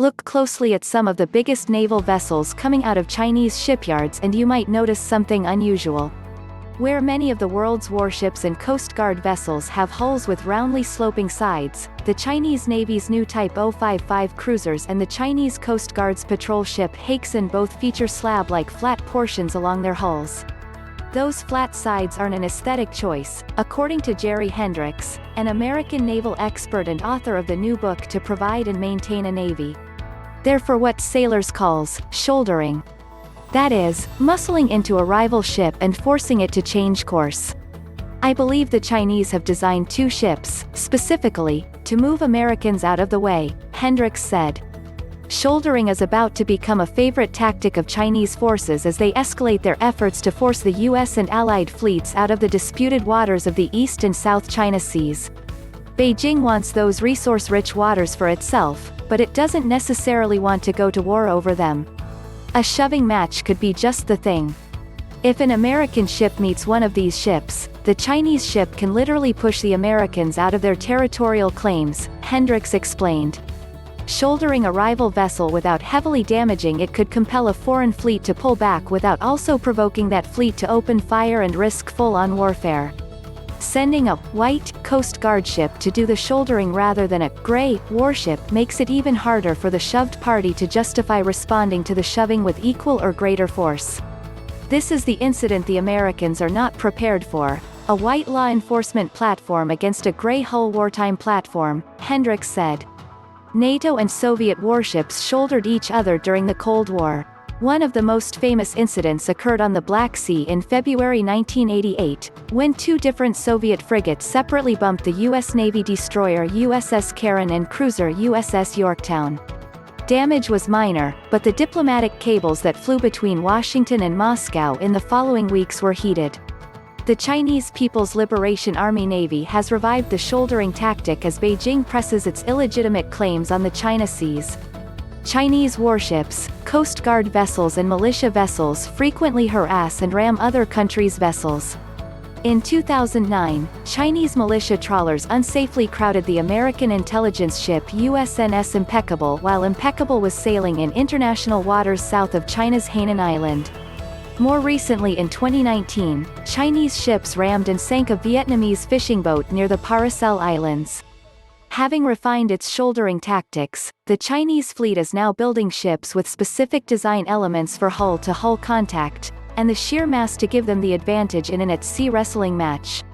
Look closely at some of the biggest naval vessels coming out of Chinese shipyards and you might notice something unusual. Where many of the world's warships and Coast Guard vessels have hulls with roundly sloping sides, the Chinese Navy's new Type 055 cruisers and the Chinese Coast Guard's patrol ship Haixun both feature slab-like flat portions along their hulls. Those flat sides aren't an aesthetic choice, according to Jerry Hendrix, an American naval expert and author of the new book To Provide and Maintain a Navy. They're for what sailors calls shouldering. That is, muscling into a rival ship and forcing it to change course. I believe the Chinese have designed two ships, specifically, to move Americans out of the way, Hendrix said. Shouldering is about to become a favorite tactic of Chinese forces as they escalate their efforts to force the U.S. and Allied fleets out of the disputed waters of the East and South China Seas. Beijing wants those resource-rich waters for itself, but it doesn't necessarily want to go to war over them. A shoving match could be just the thing. If an American ship meets one of these ships, the Chinese ship can literally push the Americans out of their territorial claims, Hendrix explained. Shouldering a rival vessel without heavily damaging it could compel a foreign fleet to pull back without also provoking that fleet to open fire and risk full-on warfare. Sending a white Coast Guard ship to do the shouldering rather than a gray warship makes it even harder for the shoved party to justify responding to the shoving with equal or greater force. This is the incident the Americans are not prepared for, a white law enforcement platform against a gray hull wartime platform, Hendrix said. NATO and Soviet warships shouldered each other during the Cold War. One of the most famous incidents occurred on the Black Sea in February 1988, when two different Soviet frigates separately bumped the U.S. Navy destroyer USS Caron and cruiser USS Yorktown. Damage was minor, but the diplomatic cables that flew between Washington and Moscow in the following weeks were heated. The Chinese People's Liberation Army Navy has revived the shouldering tactic as Beijing presses its illegitimate claims on the China Seas. Chinese warships, Coast Guard vessels and militia vessels frequently harass and ram other countries' vessels. In 2009, Chinese militia trawlers unsafely crowded the American intelligence ship USNS Impeccable while Impeccable was sailing in international waters south of China's Hainan Island. More recently in 2019, Chinese ships rammed and sank a Vietnamese fishing boat near the Paracel Islands. Having refined its shouldering tactics, the Chinese fleet is now building ships with specific design elements for hull-to-hull contact, and the sheer mass to give them the advantage in an at-sea wrestling match.